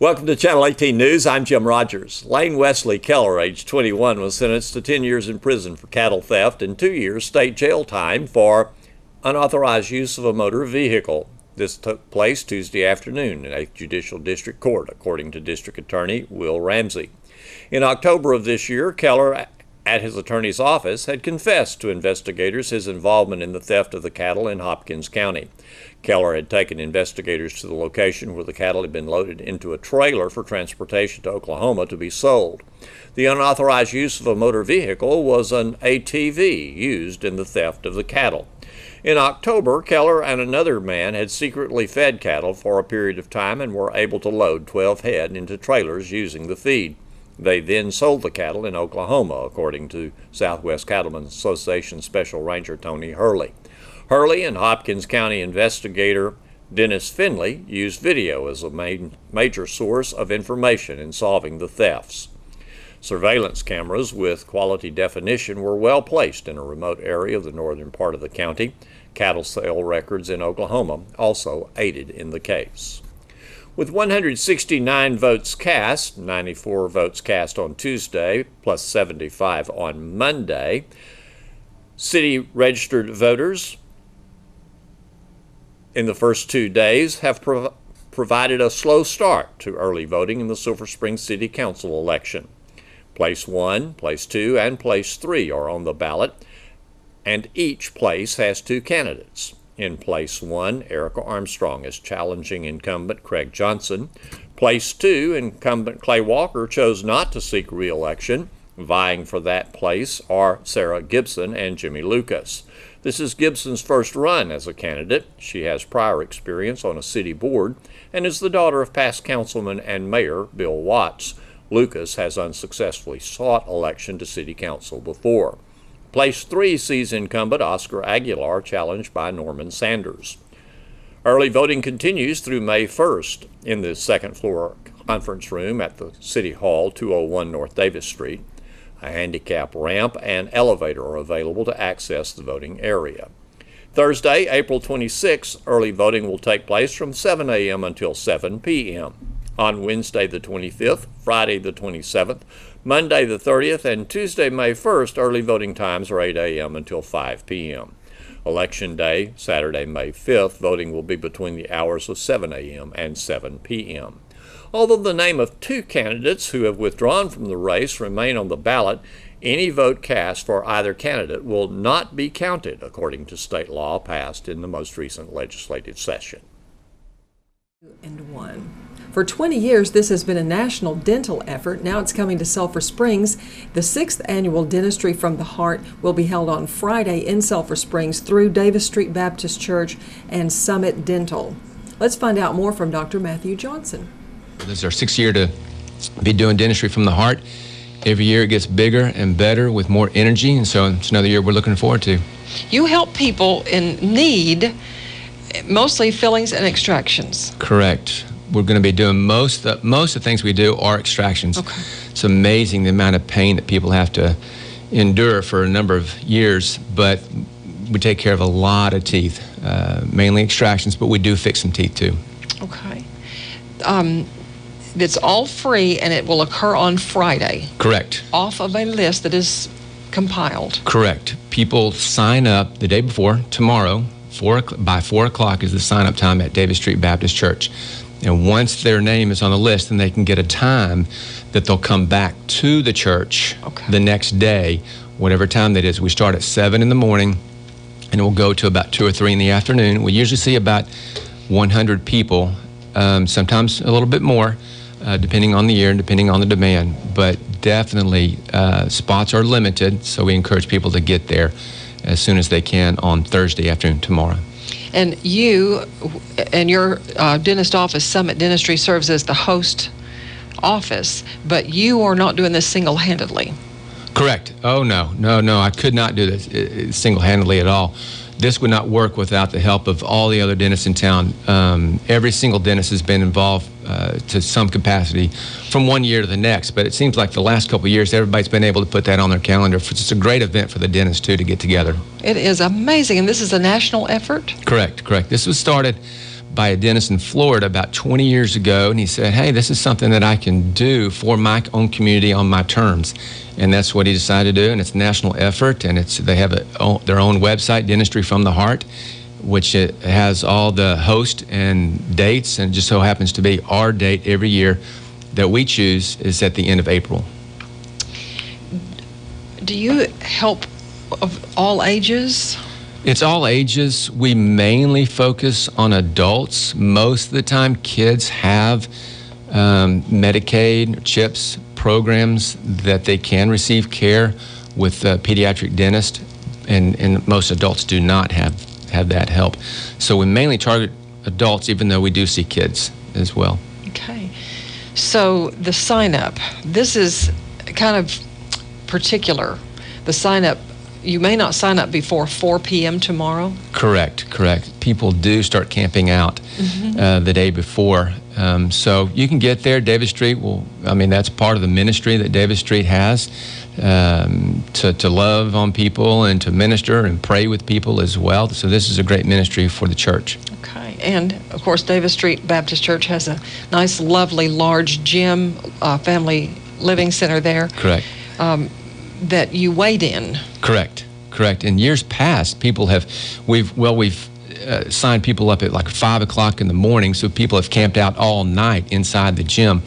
Welcome to Channel 18 News. I'm Jim Rogers. Lane Wesley Keller, age 21, was sentenced to 10 years in prison for cattle theft and 2 years state jail time for unauthorized use of a motor vehicle. This took place Tuesday afternoon in 8th Judicial District Court, according to District Attorney Will Ramsey. In October of this year, Keller, at his attorney's office, had confessed to investigators his involvement in the theft of the cattle in Hopkins County. Keller had taken investigators to the location where the cattle had been loaded into a trailer for transportation to Oklahoma to be sold. The unauthorized use of a motor vehicle was an ATV used in the theft of the cattle. In October, Keller and another man had secretly fed cattle for a period of time and were able to load 12 head into trailers using the feed. They then sold the cattle in Oklahoma, according to Southwest Cattlemen's Association Special Ranger Tony Hurley. Hurley and Hopkins County investigator Dennis Finley used video as a major source of information in solving the thefts. Surveillance cameras with quality definition were well placed in a remote area of the northern part of the county. Cattle sale records in Oklahoma also aided in the case. With 169 votes cast, 94 votes cast on Tuesday, plus 75 on Monday, city registered voters in the first 2 days have provided a slow start to early voting in the Silver Spring City Council election. Place 1, Place 2, and Place 3 are on the ballot, and each place has 2 candidates. In Place 1, Erica Armstrong is challenging incumbent Craig Johnson. Place 2, incumbent Clay Walker chose not to seek re-election. Vying for that place are Sarah Gibson and Jimmy Lucas. This is Gibson's first run as a candidate. She has prior experience on a city board and is the daughter of past councilman and mayor Bill Watts. Lucas has unsuccessfully sought election to city council before. Place 3 sees incumbent Oscar Aguilar challenged by Norman Sanders. Early voting continues through May 1st in the second floor conference room at the City Hall, 201 North Davis Street. A handicap ramp and elevator are available to access the voting area. Thursday, April 26, early voting will take place from 7 a.m. until 7 p.m. On Wednesday the 25th, Friday the 27th, Monday the 30th, and Tuesday, May 1st, early voting times are 8 a.m. until 5 p.m. Election Day, Saturday, May 5th, voting will be between the hours of 7 a.m. and 7 p.m. Although the name of 2 candidates who have withdrawn from the race remain on the ballot, any vote cast for either candidate will not be counted, according to state law passed in the most recent legislative session. For 20 years, this has been a national dental effort. Now it's coming to Sulphur Springs. The 6th annual Dentistry from the Heart will be held on Friday in Sulphur Springs through Davis Street Baptist Church and Summit Dental. Let's find out more from Dr. Matthew Johnson. This is our 6th year to be doing Dentistry from the Heart. Every year it gets bigger and better with more energy, and so it's another year we're looking forward to. You help people in need, mostly fillings and extractions. Correct. We're going to be doing most of the things we do are extractions. Okay. It's amazing the amount of pain that people have to endure for a number of years, but we take care of a lot of teeth, mainly extractions, but we do fix some teeth too. Okay. It's all free, and it will occur on Friday. Correct. Off of a list that is compiled. Correct. People sign up the day before, tomorrow, by 4 o'clock is the sign-up time at Davis Street Baptist Church. And once their name is on the list, then they can get a time that they'll come back to the church the next day, whatever time that is. We start at 7 in the morning, and it will go to about 2 or 3 in the afternoon. We usually see about 100 people, sometimes a little bit more, depending on the year and depending on the demand. But definitely, spots are limited, so we encourage people to get there as soon as they can on Thursday afternoon, tomorrow. And you and your dentist office, Summit Dentistry, serves as the host office, but you are not doing this single-handedly. Correct. Oh, no. I could not do this single-handedly at all. This would not work without the help of all the other dentists in town. Every single dentist has been involved to some capacity from one year to the next, but it seems like the last couple of years everybody's been able to put that on their calendar. It's a great event for the dentists too to get together. It is amazing, and this is a national effort? Correct. This was started by a dentist in Florida about 20 years ago, and he said, hey, this is something that I can do for my own community on my terms. And that's what he decided to do, and it's a national effort, and they have their own website, Dentistry from the Heart, which it has all the host and dates, and it just so happens to be our date every year that we choose is at the end of April. Do you help of all ages? It's all ages. We mainly focus on adults. Most of the time, kids have Medicaid, CHIPS programs that they can receive care with a pediatric dentist, and most adults do not have that help. So we mainly target adults, even though we do see kids as well. Okay. So the sign-up, this is kind of particular. The sign-up, you may not sign up before 4 p.m. tomorrow? Correct. People do start camping out the day before. So you can get there. Davis Street that's part of the ministry that Davis Street has, to love on people and to minister and pray with people as well. So this is a great ministry for the church. Okay. And, of course, Davis Street Baptist Church has a nice, lovely, large gym, family living center there. Correct. That you wait in. Correct. In years past, we've signed people up at like 5 o'clock in the morning, so people have camped out all night inside the gym.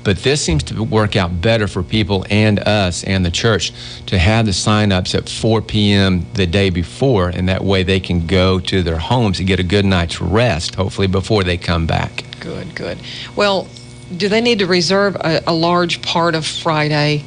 But this seems to work out better for people and us and the church to have the sign-ups at 4 p.m. the day before, and that way they can go to their homes and get a good night's rest, hopefully, before they come back. Good. Well, do they need to reserve a large part of Friday,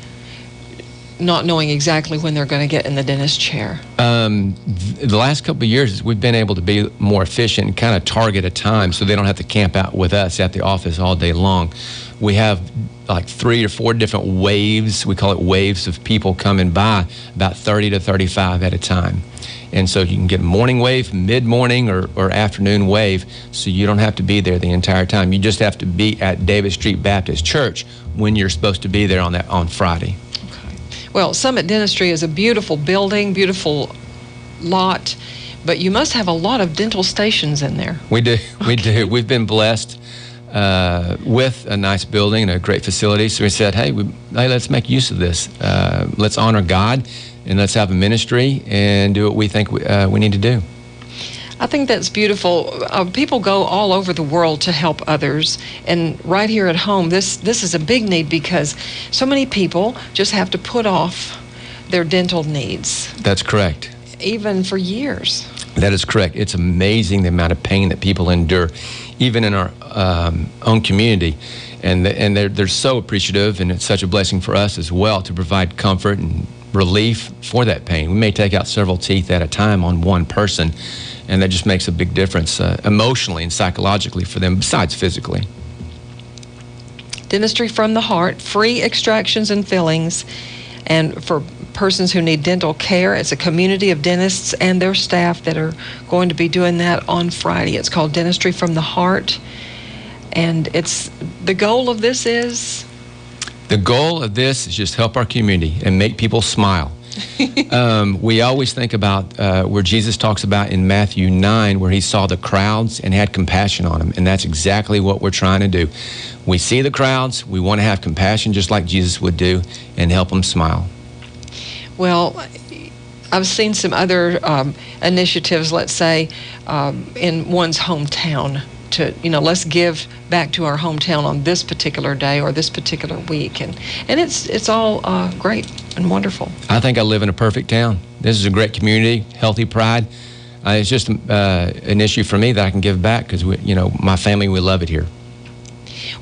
not knowing exactly when they're going to get in the dentist chair? The last couple of years, we've been able to be more efficient and kind of target a time so they don't have to camp out with us at the office all day long. We have like 3 or 4 different waves. We call it waves of people coming by, about 30 to 35 at a time. And so you can get a morning wave, mid-morning, or afternoon wave, so you don't have to be there the entire time. You just have to be at Davis Street Baptist Church when you're supposed to be there on Friday. Well, Summit Dentistry is a beautiful building, beautiful lot, but you must have a lot of dental stations in there. We do. We've been blessed with a nice building and a great facility. So we said, hey, let's make use of this. Let's honor God, and let's have a ministry and do what we think we need to do. I think that's beautiful. People go all over the world to help others, and right here at home, this is a big need because so many people just have to put off their dental needs. That's correct. Even for years. That is correct. It's amazing the amount of pain that people endure, even in our own community, and they're so appreciative, and it's such a blessing for us as well to provide comfort and relief for that pain. We may take out several teeth at a time on one person, and that just makes a big difference emotionally and psychologically for them, besides physically. Dentistry from the Heart, free extractions and fillings, and for persons who need dental care. It's a community of dentists and their staff that are going to be doing that on Friday. It's called Dentistry from the Heart, and the goal of this is? The goal of this is just help our community and make people smile. We always think about where Jesus talks about in Matthew 9, where he saw the crowds and had compassion on them, and that's exactly what we're trying to do. We see the crowds, we want to have compassion just like Jesus would do, and help them smile. Well, I've seen some other initiatives, let's say, in one's hometown to, let's give back to our hometown on this particular day or this particular week. And it's all great and wonderful. I think I live in a perfect town. This is a great community, healthy pride. It's just an issue for me that I can give back because, my family, we love it here.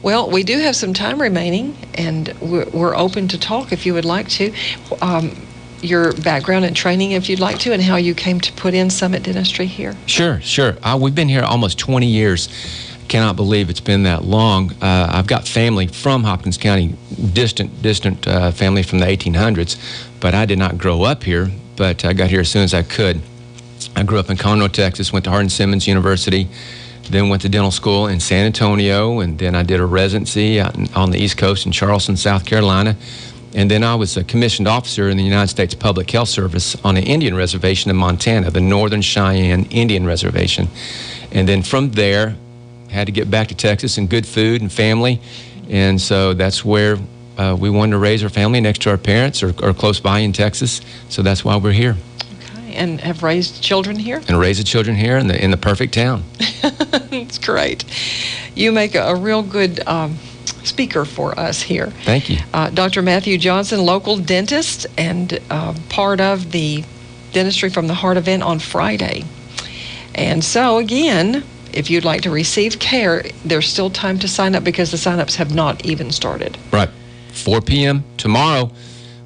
Well, we do have some time remaining, and we're open to talk if you would like to. Your background and training, if you'd like to, and how you came to put in Summit Dentistry here. Sure. We've been here almost 20 years. Cannot believe it's been that long. I've got family from Hopkins County, distant family from the 1800s, but I did not grow up here, but I got here as soon as I could. I grew up in Conroe, Texas, went to Hardin-Simmons University, then went to dental school in San Antonio, and then I did a residency out on the East Coast in Charleston, South Carolina. And then I was a commissioned officer in the United States Public Health Service on an Indian reservation in Montana, the Northern Cheyenne Indian Reservation. And then from there, had to get back to Texas, and good food and family. And so that's where we wanted to raise our family, next to our parents or close by in Texas. So that's why we're here. Okay, and have raised children here? And raised the children here in the perfect town. It's great. You make a real good speaker for us here. Thank you. Dr. Matthew Johnson, local dentist, and part of the Dentistry from the Heart event on Friday. And so, again, if you'd like to receive care, there's still time to sign up because the sign-ups have not even started. Right. 4 p.m. tomorrow,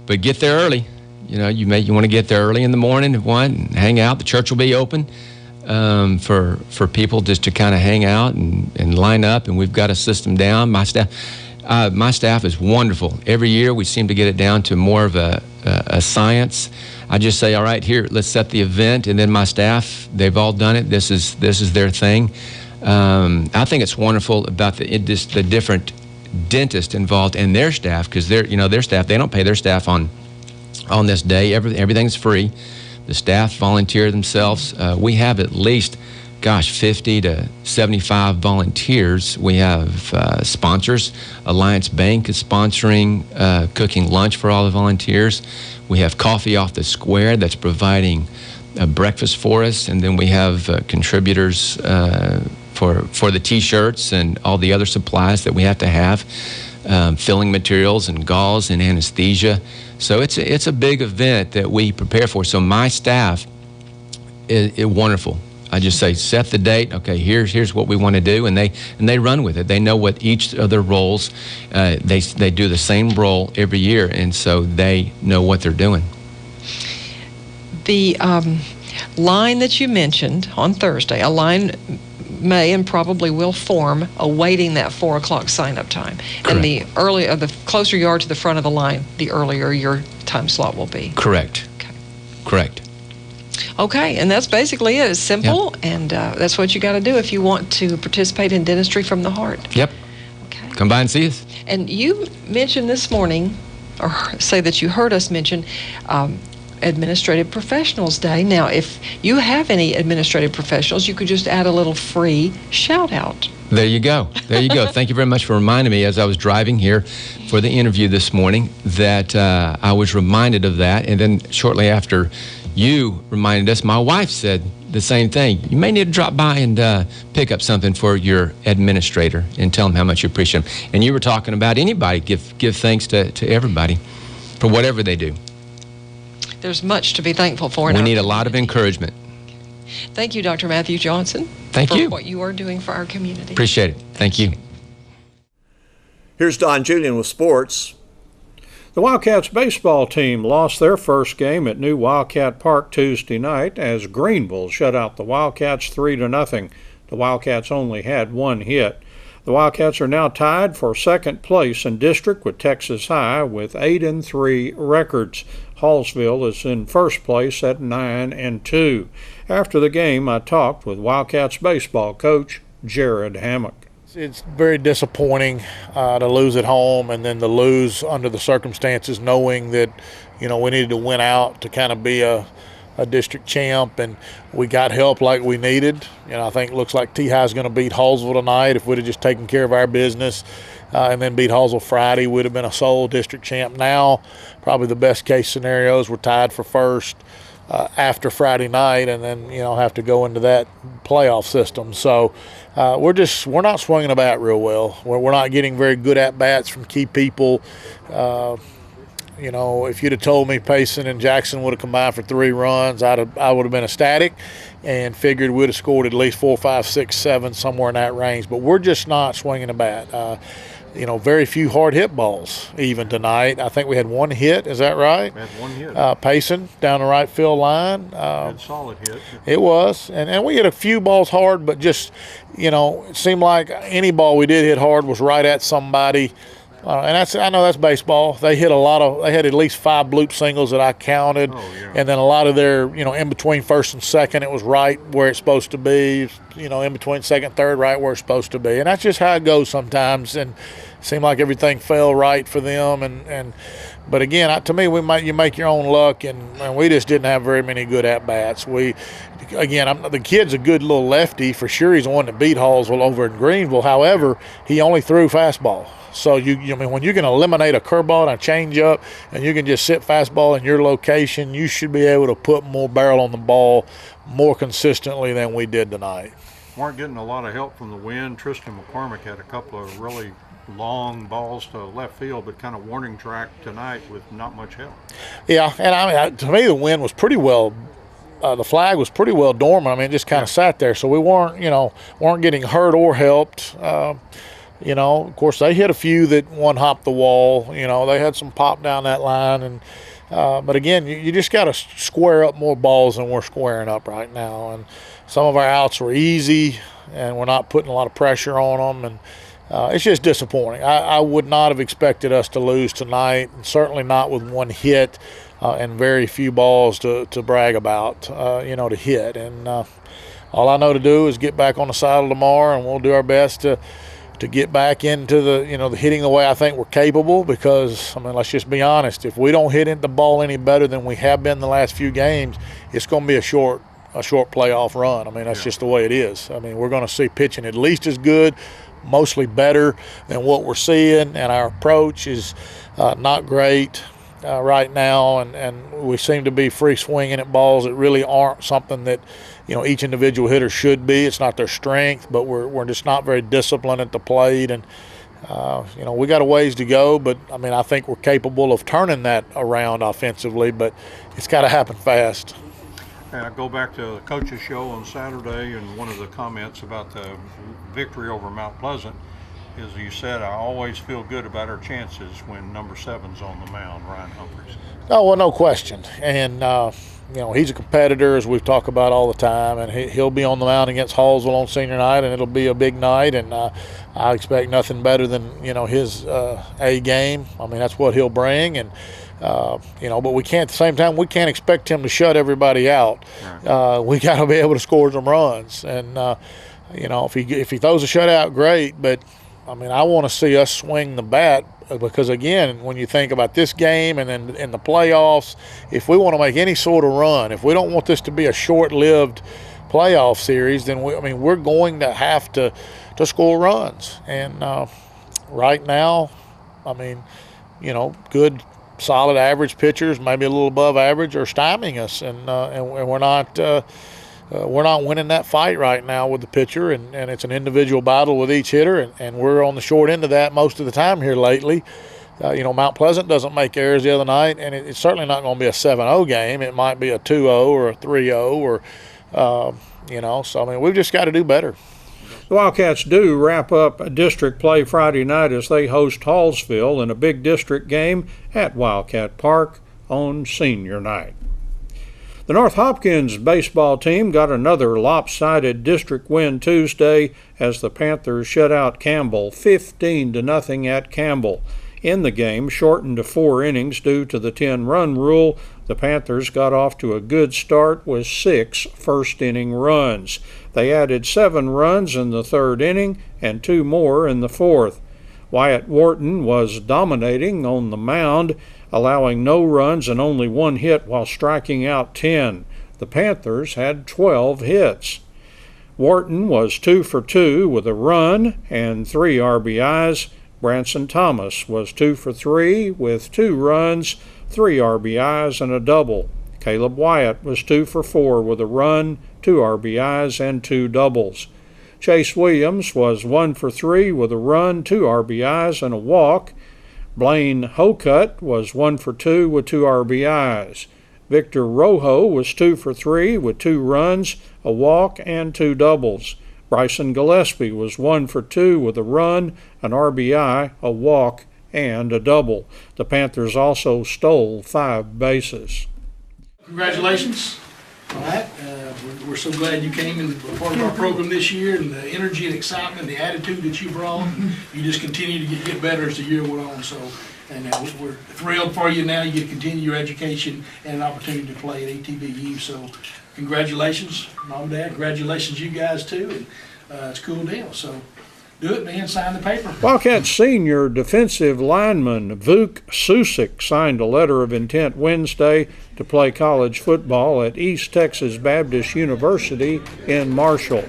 but get there early. You want to get there early in the morning at 1 and hang out. The church will be open for people just to kind of hang out and line up, and we've got a system down. My staff is wonderful. Every year we seem to get it down to more of a science. I just say, all right, here, let's set the event, and then my staff, they've all done it. This is their thing. I think it's wonderful about the different dentists involved and their staff, because their staff, they don't pay their staff on this day. Everything's free. The staff volunteer themselves. We have at least, 50 to 75 volunteers. We have sponsors. Alliance Bank is sponsoring cooking lunch for all the volunteers. We have Coffee Off the Square that's providing breakfast for us, and then we have contributors for the T-shirts and all the other supplies that we have to have, filling materials and gauze and anesthesia. So it's a big event that we prepare for. So my staff is wonderful. I just say, set the date. Okay, here's what we want to do, and they run with it. They know what each of their roles. They do the same role every year, and so they know what they're doing. The line that you mentioned on Thursday, a line may and probably will form awaiting that 4 o'clock sign-up time. Correct. And the closer you are to the front of the line, the earlier your time slot will be. Correct. Okay. Correct. Okay, and that's basically it. It's simple, and that's what you got to do if you want to participate in Dentistry from the Heart. Yep. Okay. Come by and see us. And you mentioned this morning, or say that you heard us mention, Administrative Professionals Day. Now, if you have any administrative professionals, you could just add a little free shout-out. There you go. There you go. Thank you very much for reminding me as I was driving here for the interview this morning that I was reminded of that. And then shortly after you reminded us, my wife said the same thing. You may need to drop by and pick up something for your administrator and tell them how much you appreciate them. And you were talking about anybody. Give thanks to everybody for whatever they do. There's much to be thankful for. We need a lot of encouragement. Thank you, Dr. Matthew Johnson. Thank you. For what you are doing for our community. Appreciate it. Thank you. Here's Don Julian with sports. The Wildcats baseball team lost their first game at New Wildcat Park Tuesday night as Greenville shut out the Wildcats 3-0. The Wildcats only had one hit. The Wildcats are now tied for second place in district with Texas High with 8-3 records. Hallsville is in first place at 9-2. After the game, I talked with Wildcats baseball coach Jared Hammock. It's very disappointing to lose at home and then to lose under the circumstances, knowing that, we needed to win out to kind of be a district champ, and we got help like we needed. I think it looks like T-High is going to beat Hallsville tonight. If we'd have just taken care of our business and then beat Hallsville Friday, we'd have been a sole district champ. Now, probably the best case scenario is we're tied for first after Friday night, and then have to go into that playoff system. So we're not swinging a bat real well. We're not getting very good at bats from key people. If you'd have told me Payson and Jackson would have combined for 3 runs, I would have been ecstatic and figured we'd have scored at least 4, 5, 6, 7, somewhere in that range. But we're just not swinging a bat. Very few hard hit balls even tonight. I think we had one hit. Is that right? We had one hit. Payson down the right field line. Solid hit. It was. And we hit a few balls hard, but just, it seemed like any ball we did hit hard was right at somebody. And I know that's baseball. They had at least 5 bloop singles that I counted. Oh, yeah. And then a lot of their, in between first and second, it was right where it's supposed to be. In between second and third, right where it's supposed to be. And that's just how it goes sometimes. And, seemed like everything fell right for them. But again, to me, you make your own luck, and we just didn't have very many good at bats. The kid's a good little lefty for sure. He's the one that beat Hallsville over in Greenville. However, he only threw fastball. So when you can eliminate a curveball and a changeup, and you can just sit fastball in your location, you should be able to put more barrel on the ball more consistently than we did tonight. Weren't getting a lot of help from the wind. Tristan McCormick had a couple of really long balls to left field, but kind of warning track tonight with not much help. Yeah, and to me the wind was pretty well. The flag was pretty well dormant. I mean, it just kind of sat there, so we weren't getting hurt or helped. Of course, they hit a few that one hopped the wall. They had some pop down that line, and but again, you just got to square up more balls than we're squaring up right now. And some of our outs were easy, and we're not putting a lot of pressure on them, and it's just disappointing. I would not have expected us to lose tonight, and certainly not with one hit and very few balls to brag about, to hit. And all I know to do is get back on the saddle tomorrow, and we'll do our best to get back into the hitting the way I think we're capable, because, let's just be honest, if we don't hit the ball any better than we have been the last few games, it's going to be a short playoff run. That's just the way it is. We're going to see pitching at least as good, mostly better than what we're seeing, and our approach is not great right now, and we seem to be free swinging at balls that really aren't something that each individual hitter should be. It's not their strength, but we're just not very disciplined at the plate, and we got a ways to go, but I think we're capable of turning that around offensively, but it's got to happen fast. And I go back to the coach's show on Saturday, and one of the comments about the victory over Mount Pleasant is you said, I always feel good about our chances when number 7's on the mound, Ryan Humphreys. Oh, well, no question. And, he's a competitor, as we've talked about all the time, and he'll be on the mound against Hallsville on senior night, and it'll be a big night, and I expect nothing better than, his A game. That's what he'll bring, and but we can't, at the same time, we can't expect him to shut everybody out. Right. We got to be able to score some runs, and if he throws a shutout, great. But I want to see us swing the bat, because again, when you think about this game and then in the playoffs, if we want to make any sort of run, if we don't want this to be a short-lived playoff series, then we're going to have to score runs. And right now, good, solid average pitchers, maybe a little above average, are stymieing us, and we're not winning that fight right now with the pitcher, and it's an individual battle with each hitter, and we're on the short end of that most of the time here lately. Mount Pleasant doesn't make errors the other night, and it's certainly not going to be a 7-0 game. It might be a 2-0 or a 3-0, or so we've just got to do better. The Wildcats do wrap up district play Friday night as they host Hallsville in a big district game at Wildcat Park on senior night. The North Hopkins baseball team got another lopsided district win Tuesday as the Panthers shut out Campbell 15-0 at Campbell. In the game, shortened to 4 innings due to the 10-run rule, the Panthers got off to a good start with 6 first-inning runs. They added 7 runs in the 3rd inning and 2 more in the 4th. Wyatt Wharton was dominating on the mound, allowing no runs and only 1 hit while striking out 10. The Panthers had 12 hits. Wharton was 2 for 2 with a run and 3 RBIs. Branson Thomas was 2 for 3 with 2 runs, 3 RBIs, and a double. Caleb Wyatt was 2 for 4 with a run, 2 RBIs, and 2 doubles. Chase Williams was 1 for 3 with a run, 2 RBIs, and a walk. Blaine Hocutt was 1 for 2 with 2 RBIs. Victor Rojo was 2 for 3 with 2 runs, a walk, and 2 doubles. Bryson Gillespie was 1 for 2 with a run, an RBI, a walk, and a double. The Panthers also stole 5 bases. Congratulations on that. We're so glad you came and were part of our program this year, and the energy and excitement and the attitude that you brought. You just continue to get better as the year went on. So, and we're thrilled for you now. You get to continue your education and an opportunity to play at ATBU. So congratulations, Mom and Dad. Congratulations you guys too. And it's a cool deal. So do it, man, sign the paper. Wildcats senior defensive lineman Vuk Susik signed a letter of intent Wednesday to play college football at East Texas Baptist University in Marshall.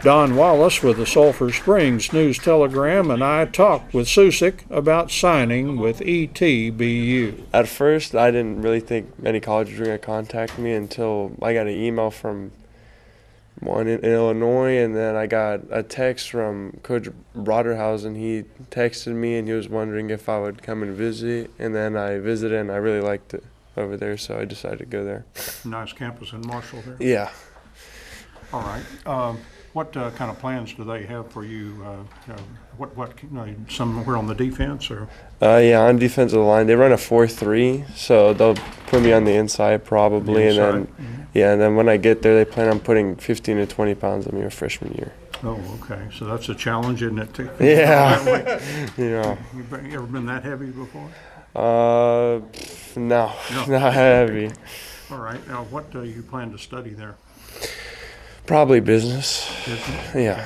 Don Wallace with the Sulphur Springs News-Telegram and I talked with Susik about signing with ETBU. At first, I didn't really think any colleges were going to contact me until I got an email from one in Illinois, and then I got a text from Coach Broderhausen. He texted me, and he was wondering if I would come and visit, and then I visited, and I really liked it over there, so I decided to go there. Nice campus in Marshall there. Yeah. All right. What kind of plans do they have for you? Somewhere on the defense or? Yeah, on defensive line, they run a 4-3, so they'll put me on the inside probably, and then and then when I get there, they plan on putting 15 to 20 pounds on me a freshman year. Oh, okay. So that's a challenge, isn't it? Yeah. Yeah. You ever been that heavy before? No, not heavy. All right. Now, what do you plan to study there? Probably business. Business? Yeah.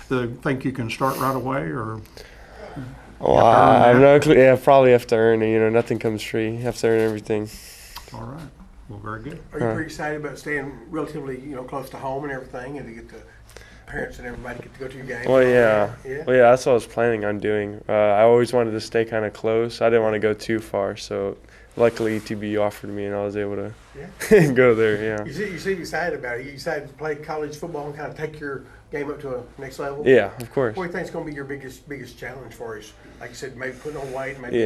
Do you think you can start right away, or? Well, I have no clue. Yeah, probably have to earn it. You know, nothing comes free. You have to earn everything. All right. Well, very good. Are you pretty excited about staying relatively, close to home and everything, and to get the parents and everybody get to go to your game? Well, yeah. Yeah? Well, yeah, that's what I was planning on doing. I always wanted to stay kind of close. I didn't want to go too far, so luckily ETBU offered me, and I was able to go there, yeah. You seem excited about it. You excited to play college football and kind of take your game up to a next level? Yeah, of course. What do you think is going to be your biggest challenge for us? Like you said, maybe putting on weight, maybe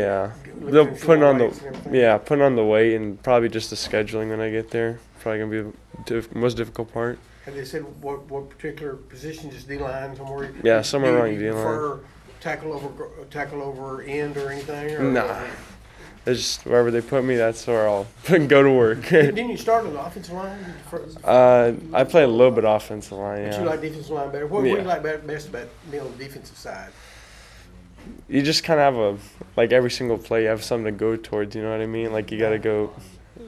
putting on the weight, and probably just the scheduling when I get there. Probably gonna be the most difficult part. Have they said what particular position, just D-line somewhere? Yeah, somewhere around D-line. D-line. Prefer tackle over end or anything? Or nah, it's just wherever they put me, that's where I'll go to work. Didn't you start on the offensive line? I play a little bit offensive line. But Yeah. you like defensive line better. What do you like best about being on the defensive side? You just kind of have every single play, you have something to go towards, you know what I mean? Like, you got to go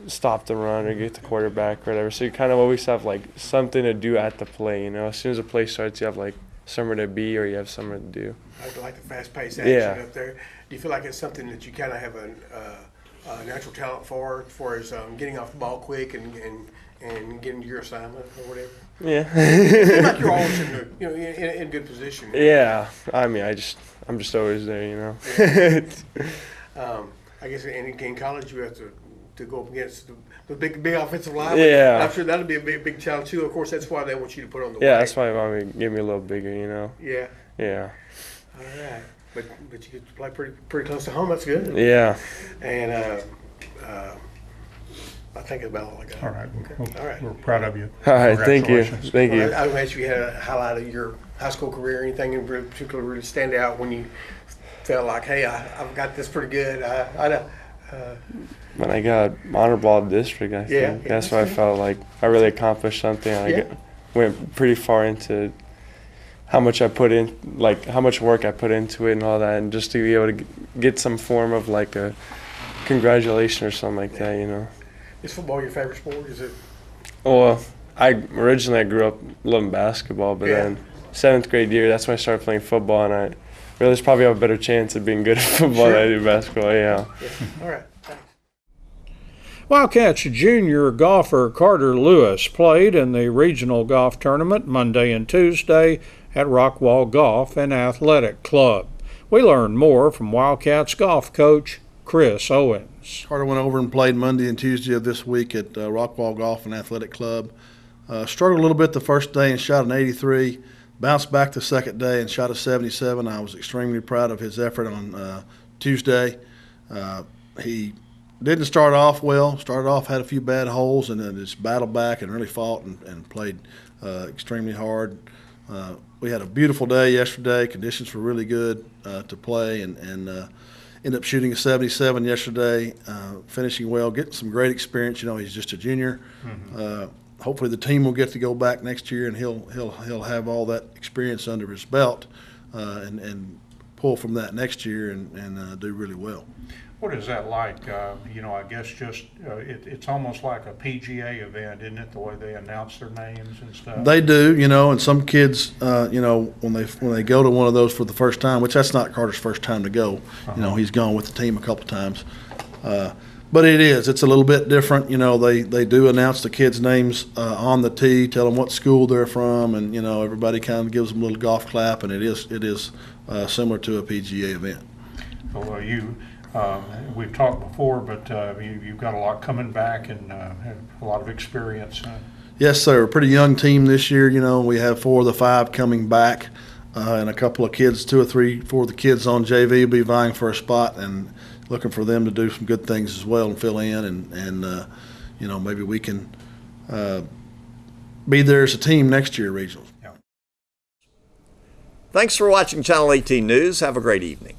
stop the run or get the quarterback or whatever. So you kind of always have, something to do at the play, you know? As soon as the play starts, you have, somewhere to be or you have somewhere to do. I like the fast-paced action up there. Do you feel like it's something that you kind of have a natural talent for, as far as getting off the ball quick and getting to your assignment or whatever? Yeah. It seems like you're always in good position. Yeah. I mean, I'm just always there, you know? Yeah. I guess in college you have to go up against the big offensive line. Yeah. I'm sure that'll be a big challenge too. Of course, that's why they want you to put on the weight. Yeah, that's why they want me to get me a little bigger, you know? Yeah. Yeah. All right. But you get to play pretty close to home. That's good. Yeah. And I think about all I got. All right. Okay. All right. We're proud of you. All right. Thank you. Congratulations. Thank you. I would ask you had a highlight of your high school career, anything in particular really stand out when you felt like, hey, I've got this pretty good. When I got honor ball district, I think that's why I felt like I really accomplished something. I went pretty far into how much I put in, how much work I put into it and all that, and just to be able to get some form of a congratulation or something like that, you know. Is football your favorite sport? Is it? Well, I grew up loving basketball, but then 7th grade year, that's when I started playing football, and I realized probably have a better chance of being good at football than I do basketball. Yeah. All right. Thanks. Wildcats junior golfer Carter Lewis played in the regional golf tournament Monday and Tuesday at Rockwall Golf and Athletic Club. We learned more from Wildcats golf coach Chris Owens. Carter went over and played Monday and Tuesday of this week at Rockwall Golf and Athletic Club. Struggled a little bit the first day and shot an 83. Bounced back the second day and shot a 77. I was extremely proud of his effort on Tuesday. He didn't start off well. Started off, had a few bad holes, and then just battled back and really fought and played extremely hard. We had a beautiful day yesterday. Conditions were really good to play, and ended up shooting a 77 yesterday, finishing well, getting some great experience. You know, he's just a junior. Mm-hmm. Hopefully the team will get to go back next year, and he'll have all that experience under his belt and pull from that next year and do really well. What is that like? I guess just it's almost like a PGA event, isn't it? The way they announce their names and stuff. They do, and some kids, when they go to one of those for the first time, which that's not Carter's first time to go. He's gone with the team a couple times. But it's a little bit different. They do announce the kids' names on the tee, tell them what school they're from, and everybody kind of gives them a little golf clap, and it is similar to a PGA event. So we've talked before, but you've got a lot coming back and have a lot of experience. Yes, sir. A pretty young team this year. We have 4 of the 5 coming back, and a couple of kids, 2 or 3, 4 of the kids on JV will be vying for a spot, and looking for them to do some good things as well and fill in, and maybe we can be there as a team next year, regionals. Thanks for watching Channel 18 News. Have a great evening.